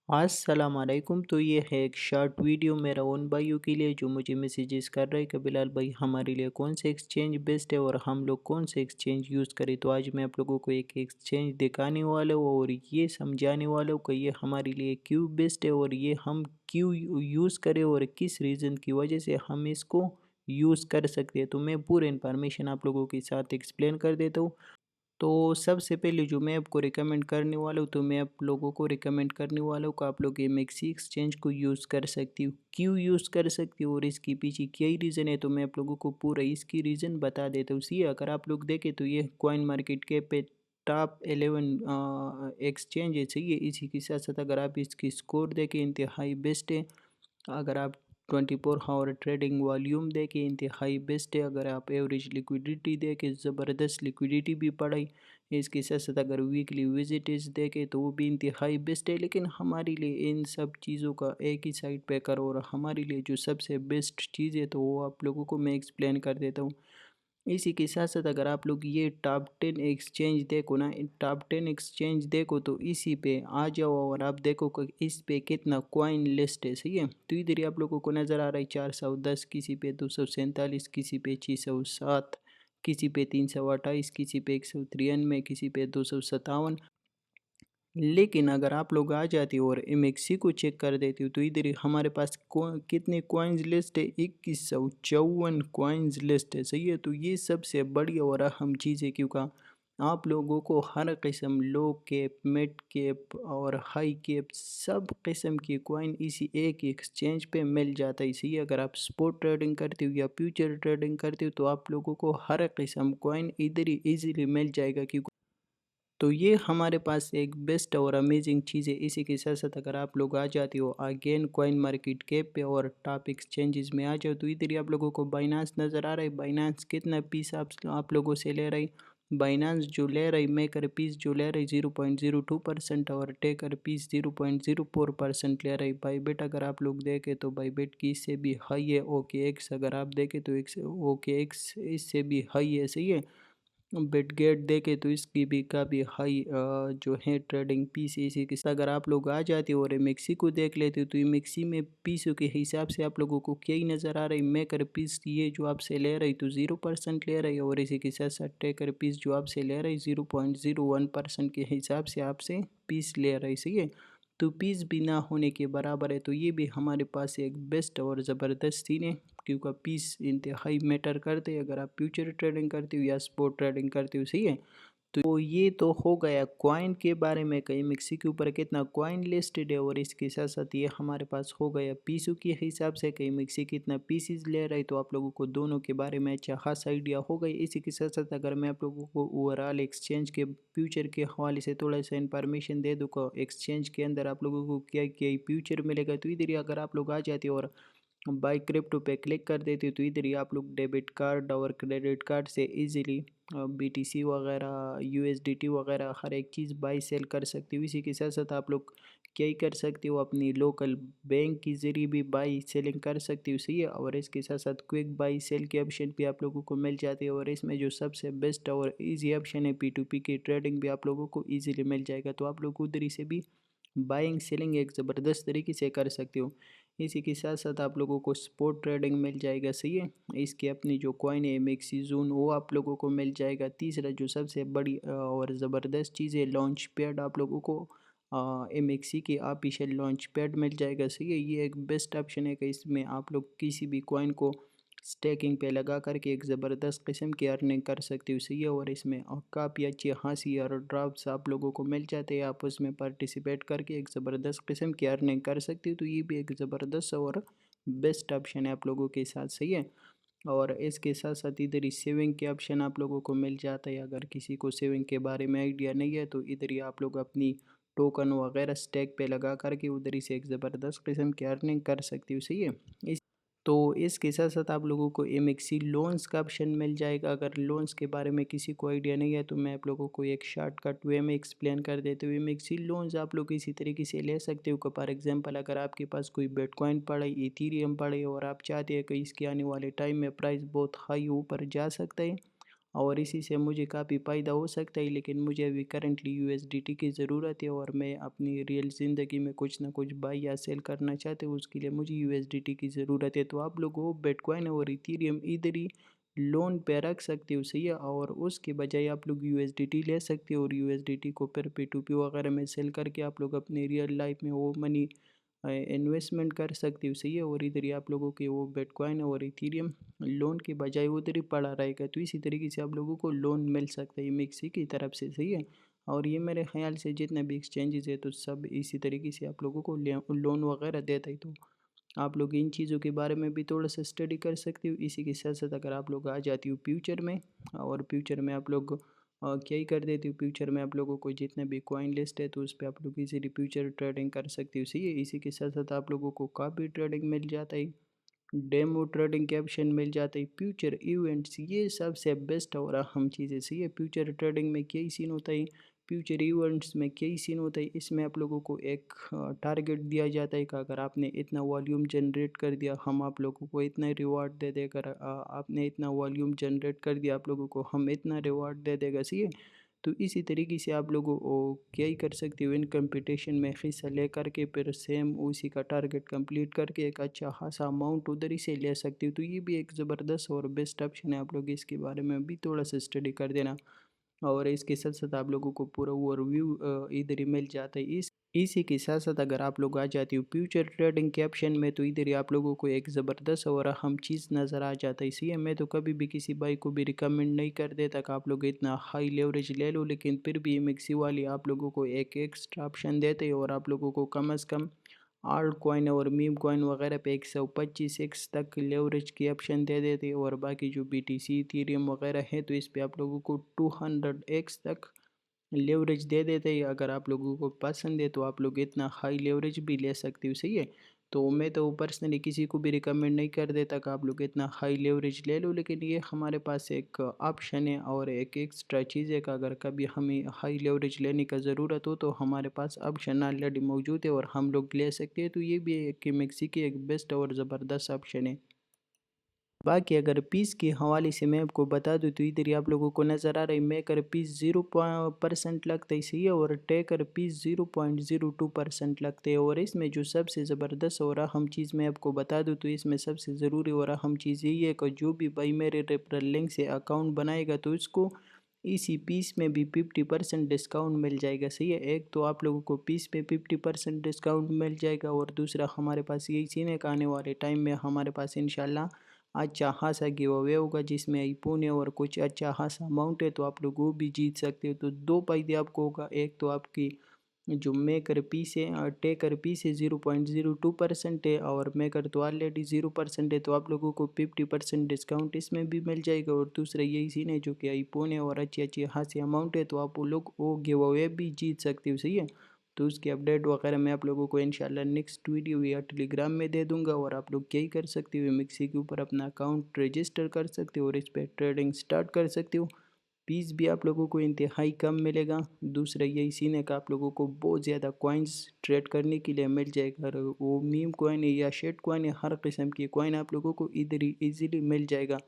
अस्सलाम वालेकुम। तो ये है एक शॉर्ट वीडियो मेरा उन भाइयों के लिए जो मुझे मैसेजेस कर रहे हैं कि बिलाल भाई हमारे लिए कौन से एक्सचेंज बेस्ट है और हम लोग कौन से एक्सचेंज यूज़ करें। तो आज मैं आप लोगों को एक एक्सचेंज दिखाने वाला हूँ और ये समझाने वाला हूँ कि ये हमारे लिए क्यों बेस्ट है और ये हम क्यों यूज़ करें और किस रीज़न की वजह से हम इसको यूज़ कर सकते हैं। तो मैं पूरी इन्फॉर्मेशन आप लोगों के साथ एक्सप्लेन कर देता हूँ। तो सबसे पहले जो मैं आपको रिकमेंड करने वाला हूँ, तो मैं आप लोगों को रिकमेंड करने वाला हूँ कि आप लोग एमएक्सी एक्सचेंज को यूज़ कर सकती हो। क्यों यूज़ कर सकती हो और इसके पीछे क्या ही रीज़न है, तो मैं आप लोगों को पूरा इसकी रीज़न बता देता हूँ। सी अगर आप लोग देखें तो ये कॉइन मार्केट कैप पे टॉप 11 एक्सचेंज है, सही है। इसी के साथ साथ अगर आप इसकी स्कोर देखें इंतहाई बेस्ट है। अगर आप 24 आवर ट्रेडिंग वॉल्यूम देखें इंतहाई बेस्ट है। अगर आप एवरेज लिक्विडिटी देखें ज़बरदस्त लिक्विडिटी भी पड़ाई। इसके साथ साथ अगर वीकली विजिटेज देखें तो वो भी इंतहाई बेस्ट है। लेकिन हमारे लिए इन सब चीज़ों का एक ही साइड पे करो और हमारे लिए जो सबसे बेस्ट चीज़ है तो वो आप लोगों को मैं एक्सप्लेन कर देता हूँ। इसी के साथ साथ अगर आप लोग ये टॉप 10 एक्सचेंज देखो ना, टॉप 10 एक्सचेंज देखो तो इसी पे आ जाओ और आप देखो कि इस पे कितना कॉइन लिस्ट है, सही है। तो इधर ही आप लोगों को नज़र आ रहा है 410, किसी पे 247, किसी पे 607, किसी पे 328, किसी पे 193, किसी पे 257। लेकिन अगर आप लोग आ जाते हो और एमएक्सी को चेक कर देते हो तो इधर ही हमारे पास कितने कॉइन्स लिस्ट है, 2154 कॉइन्स लिस्ट है, सही है। तो ये सबसे बड़ी और अहम चीज़ है क्योंकि आप लोगों को हर किस्म लो कैप, मिड कैप और हाई कैप सब किस्म की कॉइन इसी एक एक्सचेंज पे मिल जाता है, सही है। अगर आप स्पॉट ट्रेडिंग करते हो या फ्यूचर ट्रेडिंग करते हो तो आप लोगों को हर किस्म कॉइन इधर ही इजीली मिल जाएगा क्योंकि तो ये हमारे पास एक बेस्ट और अमेजिंग चीज़ है। इसी के साथ साथ अगर आप लोग आ जाते हो अगेन कॉइन मार्केट कैप पे और टॉप एक्सचेंजेस में आ जाओ तो इधर ही आप लोगों को बाइनांस नज़र आ रहा है। बाइनांस कितना पीस आप लोगों से ले रही। बाइनांस जो ले रही मेकर पीस जो ले रही 0.02% और टेकर पीस 0.04% ले रही। बाईबेट अगर आप लोग देखें तो बाईबेट की इससे भी हाई है। ओके एक्स अगर आप देखें तो ओके एक्स इससे भी हाई है, सही है। बिटगेट देखे तो इसकी भी काफ़ी हाई जो है ट्रेडिंग पीस इसी के साथ अगर आप लोग आ जाते हो और एमएक्सी को देख लेते हो तो एमएक्सी में पीसों के हिसाब से आप लोगों को क्या ही नज़र आ रहा है। मेकर पीस ये जो आपसे ले रही तो 0% ले रही है और इसी के साथ साथ टेकर पीस जो आपसे ले रही 0.01% के हिसाब से आपसे पीस ले रही, सही है। तो पीस भी ना होने के बराबर है, तो ये भी हमारे पास एक बेस्ट और ज़बरदस्त सीन है क्योंकि पीस इंतहाई मैटर करते हैं अगर आप फ्यूचर ट्रेडिंग करते हो या स्पॉट ट्रेडिंग करते हो, सही है। तो ये तो हो गया कॉइन के बारे में, कहीं मिक्सी के ऊपर कितना कॉइन लिस्टेड है और इसके साथ साथ ये हमारे पास हो गया पीसों के हिसाब से कहीं मिक्सी कितना पीसीज ले रहा है। तो आप लोगों को दोनों के बारे में अच्छा खास आइडिया हो गई। इसी के साथ साथ अगर मैं आप लोगों को ओवरऑल एक्सचेंज के फ्यूचर के हवाले से थोड़ा सा इन्फॉर्मेशन दे दूँ एक्सचेंज के अंदर आप लोगों को क्या क्या फ्यूचर मिलेगा, तो इधर ही अगर आप लोग आ जाते हो और बाय क्रिप्टो पे क्लिक कर देते हो तो इधर ही आप लोग डेबिट कार्ड और क्रेडिट कार्ड से इजीली बीटीसी वगैरह यूएसडीटी वगैरह हर एक चीज़ बाई सेल कर सकते हो। इसी के साथ साथ आप लोग क्या ही कर सकते हो, अपनी लोकल बैंक के ज़रिए भी बाई सेलिंग कर सकते हो, सही है। और इसके साथ साथ क्विक बाई सेल के ऑप्शन भी आप लोगों को मिल जाते हैं और इसमें जो सबसे बेस्ट और इजी ऑप्शन है P2P की ट्रेडिंग भी आप लोगों को ईजिली मिल जाएगा। तो आप लोग उधर ही से भी बाइंग सेलिंग एक ज़बरदस्त तरीके से कर सकते हो। इसी के साथ साथ आप लोगों को स्पॉट ट्रेडिंग मिल जाएगा, सही है। इसकी अपनी जो कॉइन है एमएक्सी जून वो आप लोगों को मिल जाएगा। तीसरा जो सबसे बड़ी और ज़बरदस्त चीज़ है लॉन्च पैड आप लोगों को एमएक्सी की ऑफिशियल लॉन्च पैड मिल जाएगा, सही है। ये एक बेस्ट ऑप्शन है कि इसमें आप लोग किसी भी कॉइन को स्टेकिंग पे लगा करके एक ज़बरदस्त किस्म की अर्निंग कर सकते हो, सही है। और इसमें काफ़ी अच्छी हंसी और ड्रॉप्स आप लोगों को मिल जाते हैं। आप उसमें पार्टिसिपेट करके एक ज़बरदस्त किस्म की अर्निंग कर सकते हो। तो ये भी एक ज़बरदस्त और बेस्ट ऑप्शन है आप लोगों के साथ, सही है। और इसके साथ साथ इधर ही सेविंग के ऑप्शन आप लोगों को मिल जाता है। अगर किसी को सेविंग के बारे में आइडिया नहीं है तो इधर ही आप लोग अपनी टोकन वगैरह स्टैक पे लगा करके उधर ही से एक ज़बरदस्त किस्म की अर्निंग कर सकती हो, सही है। तो इसके साथ साथ आप लोगों को एमएक्सी लोन्स का ऑप्शन मिल जाएगा। अगर लोन्स के बारे में किसी को आइडिया नहीं है तो मैं आप लोगों को एक शॉर्टकट वे में एक्सप्लेन कर देते हुए एमएक्सी लोन्स आप लोग इसी तरीके से ले सकते हो कि फॉर एग्जांपल अगर आपके पास कोई बिटकॉइन पड़ा है, इथीरियम पड़े और आप चाहते हैं कि इसके आने वाले टाइम में प्राइस बहुत हाई ऊपर जा सकता है और इसी से मुझे काफ़ी फ़ायदा हो सकता है, लेकिन मुझे अभी करंटली यूएसडीटी की ज़रूरत है और मैं अपनी रियल ज़िंदगी में कुछ ना कुछ बाई या सेल करना चाहते हूँ, उसके लिए मुझे यूएसडीटी की ज़रूरत है। तो आप लोग वो बिटकॉइन और इथेरियम इधर ही लोन पे रख सकते हो, सही है, और उसके बजाय आप लोग यूएसडीटी ले सकते हो और यूएसडीटी को फिर P2P वगैरह में सेल करके आप लोग अपनी रियल लाइफ में वो मनी इन्वेस्टमेंट कर सकते हो, सही है। और इधर ही आप लोगों के वो बिटकॉइन और इथेरियम लोन के बजाय उधर ही पड़ा रहेगा, तो इसी तरीके से आप लोगों को लोन मिल सकता है मिक्सी की तरफ से, सही है। और ये मेरे ख्याल से जितने भी एक्सचेंजेस है तो सब इसी तरीके से आप लोगों को लोन वगैरह देता है। तो आप लोग इन चीज़ों के बारे में भी थोड़ा सा स्टडी कर सकते हो। इसी के साथ साथ अगर आप लोग आ जाती हो फ्यूचर में, और फ्यूचर में आप लोग क्या ही कर देती हो, फ्यूचर में आप लोगों को जितने भी कॉइन लिस्ट है तो उस पर आप लोग इजीली फ्यूचर ट्रेडिंग कर सकते हो, सही है। इसी के साथ साथ आप लोगों को काफ़ी ट्रेडिंग मिल जाता है, डेमो ट्रेडिंग के ऑप्शन मिल जाते हैं, फ्यूचर इवेंट्स, ये सबसे बेस्ट और अहम चीज़ है, सही है। फ्यूचर ट्रेडिंग में क्या ही सीन होता है, फ्यूचर इवेंट्स में क्या ही सीन होता है, इसमें आप लोगों को एक टारगेट दिया जाता है कि अगर आपने इतना वॉल्यूम जनरेट कर दिया हम आप लोगों को इतना रिवार्ड दे देगा, आपने इतना वॉल्यूम जनरेट कर दिया आप लोगों को हम इतना रिवार्ड दे देगा, सही है। तो इसी तरीके से आप लोग क्या ही कर सकते हो, इन कंपटीशन में हिस्सा ले करके फिर सेम उसी का टारगेट कंप्लीट करके एक अच्छा खासा अमाउंट उधर ही से ले सकते हो। तो ये भी एक ज़बरदस्त और बेस्ट ऑप्शन है, आप लोग इसके बारे में भी थोड़ा सा स्टडी कर देना। और इसके साथ साथ आप लोगों को पूरा ओवरव्यू इधर ही मिल जाता है। इसी के साथ साथ अगर आप लोग आ जाती हो फ्यूचर ट्रेडिंग के ऑप्शन में तो इधर ही आप लोगों को एक ज़बरदस्त और अहम चीज़ नज़र आ जाता है, इसलिए मैं तो कभी भी किसी भाई को भी रिकमेंड नहीं कर देता कि आप लोग इतना हाई लेवरेज ले लो, लेकिन फिर भी मिक्सी वाली आप लोगों को एक एक्स्ट्रा ऑप्शन देते हैं और आप लोगों को कम से कम आल्ट कॉइन और मीम कॉइन वगैरह पे 125x तक लेवरेज की ऑप्शन दे देते हैं, और बाकी जो BTC इथेरियम वगैरह है तो इस पे आप लोगों को 200x तक लेवरेज दे देते हैं। अगर आप लोगों को पसंद है तो आप लोग इतना हाई लेवरेज भी ले सकते हो, सही है। तो मैं तो पर्सनली किसी को भी रिकमेंड नहीं कर देता कि आप लोग इतना हाई लेवरेज ले लो, लेकिन ये हमारे पास एक ऑप्शन है और एक एक्स्ट्रा चीज़ है कि अगर कभी हमें हाई लेवरेज लेने का ज़रूरत हो तो हमारे पास ऑप्शन ऑलरेडी मौजूद है और हम लोग ले सकते हैं। तो ये भी एक मिक्सी की एक बेस्ट और ज़बरदस्त ऑप्शन है। बाकी अगर पीस के हवाले से मैं आपको बता दूं तो इधर ही आप लोगों को नज़र आ रहा है मेकर पीस 0% लगता है, सही है, और टेकर पीस 0.02% लगते हैं। और इसमें जो सबसे ज़बरदस्त और अहम चीज़ मैं आपको बता दूं तो इसमें सबसे ज़रूरी और अहम चीज़ यही है कि जो भी भाई मेरे रेफरल लिंक से अकाउंट बनाएगा तो इसको इसी पीस में भी 50% डिस्काउंट मिल जाएगा, सही है। एक तो आप लोगों को पीस पे 50% डिस्काउंट मिल जाएगा और दूसरा हमारे पास यही सीन है कि आने वाले टाइम में हमारे पास इंशाल्लाह अच्छा खासा गिव अवे होगा जिसमें आईफोन है और कुछ अच्छा खासा अमाउंट है, तो आप लोग वो भी जीत सकते हो। तो दो फायदे आपको होगा, एक तो आपकी जो मेकर पीस है और टेकर पीस है 0.02% है, और मेकर तो ऑलरेडी 0% है, तो आप लोगों को 50% डिस्काउंट इसमें भी मिल जाएगा। और दूसरा यही सीन है जो कि आईफोन है और अच्छी अच्छी खासी अमाउंट है, तो आप वो लोग वो गिव अवे भी जीत सकते हो, सही है। तो उसकी अपडेट वगैरह मैं आप लोगों को इंशाल्लाह नेक्स्ट वीडियो या टेलीग्राम में दे दूंगा, और आप लोग क्या ही कर सकते हो, मिक्सी के ऊपर अपना अकाउंट रजिस्टर कर सकते हो और इस पर ट्रेडिंग स्टार्ट कर सकते हो। फीस भी आप लोगों को इंतहाई कम मिलेगा। दूसरा यही सीन है कि आप लोगों को बहुत ज़्यादा कॉइन्स ट्रेड करने के लिए मिल जाएगा, और वो मीम कॉइन है या शेट कॉइन है, हर किस्म की कॉइन आप लोगों को इधर ही ईजिली मिल जाएगा।